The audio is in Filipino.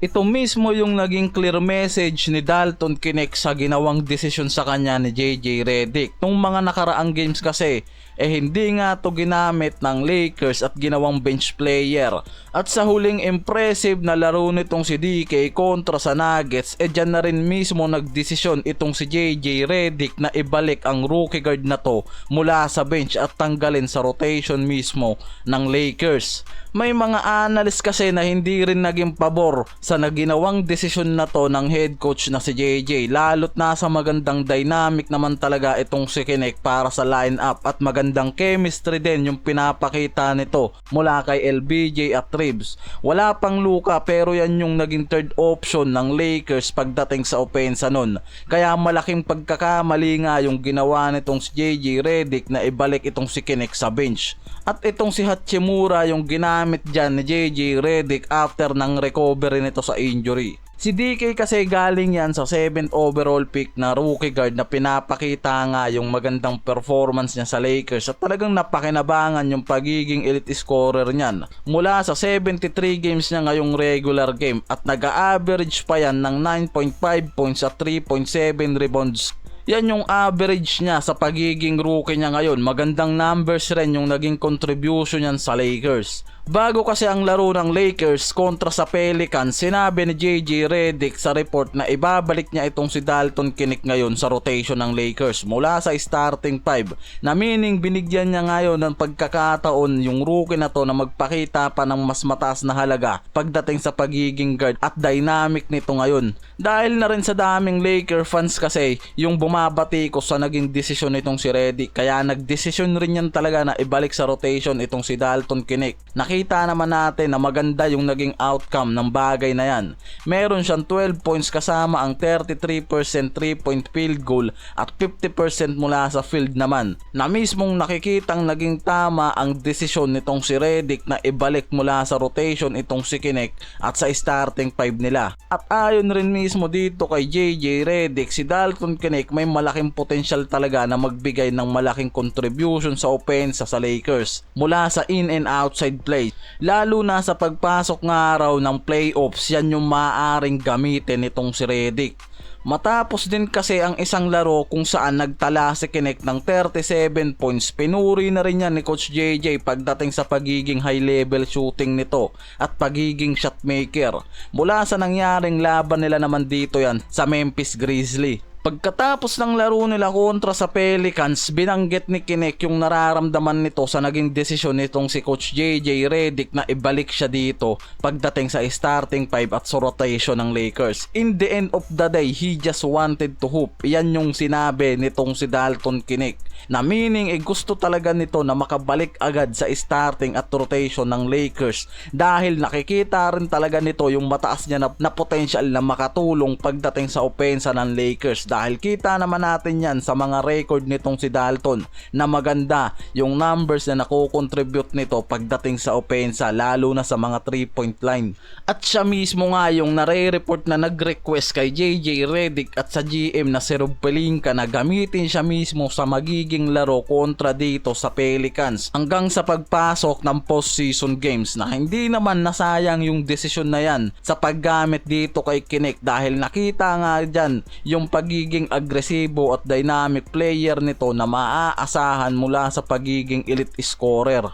Ito mismo yung naging clear message ni Dalton Knecht sa ginawang desisyon sa kanya ni JJ Redick. Nung mga nakaraang games kasi, hindi nga to ginamit ng Lakers at ginawang bench player. At sa huling impressive na laro nitong si DK kontra sa Nuggets, dyan na rin mismo nagdesisyon itong si JJ Redick na ibalik ang rookie guard na to mula sa bench at tanggalin sa rotation mismo ng Lakers. May mga analyst kasi na hindi rin naging pabor sa naginawang desisyon na to ng head coach na si JJ, lalo't nasa magandang dynamic naman talaga itong si Knecht para sa lineup at magandang chemistry din yung pinapakita nito mula kay LBJ at Reeves. Wala pang Luka pero yan yung naging third option ng Lakers pagdating sa opensa nun. Kaya malaking pagkakamali nga yung ginawa nitong si JJ Redick na ibalik itong si Knecht sa bench. At itong si Hachimura yung ginamit dyan ni JJ Redick after ng recovery nito sa injury. Si DK kasi galing yan sa 7th overall pick na rookie guard na pinapakita nga yung magandang performance niya sa Lakers at talagang napakinabangan yung pagiging elite scorer niyan. Mula sa 73 games niya ngayong regular game at nag-average pa yan ng 9.5 points at 3.7 rebounds. Yan yung average niya sa pagiging rookie niya ngayon. Magandang numbers rin yung naging contribution niyan sa Lakers. Bago kasi ang laro ng Lakers kontra sa Pelicans, sinabi ni JJ Redick sa report na ibabalik niya itong si Dalton Knecht ngayon sa rotation ng Lakers mula sa starting 5, na meaning binigyan niya ngayon ng pagkakataon yung rookie na to na magpakita pa ng mas mataas na halaga pagdating sa pagiging guard at dynamic nito ngayon. Dahil na rin sa daming Laker fans kasi yung bumabati ko sa naging desisyon nitong si Redick, kaya nagdesisyon rin yan talaga na ibalik sa rotation itong si Dalton Knecht. Nakita naman natin na maganda yung naging outcome ng bagay na yan. Meron siyang 12 points kasama ang 33% 3-point field goal at 50% mula sa field naman, na mismong nakikitang naging tama ang desisyon nitong si Redick na ibalik mula sa rotation itong si Knecht at sa starting 5 nila. At ayon rin mismo dito kay JJ Redick, si Dalton Knecht may malaking potensyal talaga na magbigay ng malaking contribution sa opensa sa Lakers mula sa in and outside play. Lalo na sa pagpasok nga araw ng playoffs, yan yung maaaring gamitin nitong si Redick. Matapos din kasi ang isang laro kung saan nagtala si Knecht ng 37 points, pinuri na rin yan ni Coach JJ pagdating sa pagiging high level shooting nito at pagiging shot maker. Mula sa nangyaring laban nila naman dito yan sa Memphis Grizzlies. Pagkatapos ng laro nila kontra sa Pelicans, binanggit ni Knecht yung nararamdaman nito sa naging desisyon nitong si Coach JJ Redick na ibalik siya dito pagdating sa starting 5 at sa rotation ng Lakers. In the end of the day, he just wanted to hoop. Yan yung sinabi nitong si Dalton Knecht, na meaning gusto talaga nito na makabalik agad sa starting at rotation ng Lakers dahil nakikita rin talaga nito yung mataas niya na potential na makatulong pagdating sa opensa ng Lakers. Dahil kita naman natin yan sa mga record nitong si Dalton na maganda yung numbers na nakocontribute nito pagdating sa opensa, lalo na sa mga 3-point line. At siya mismo nga yung nare-report na nag-request kay JJ Redick at sa GM na si Rob Pelinka na gamitin siya mismo sa magiging laro kontra dito sa Pelicans hanggang sa pagpasok ng postseason games, na hindi naman nasayang yung desisyon na yan sa paggamit dito kay Knecht dahil nakita nga dyan yung pagiging agresibo at dynamic player nito na maaasahan mula sa pagiging elite scorer.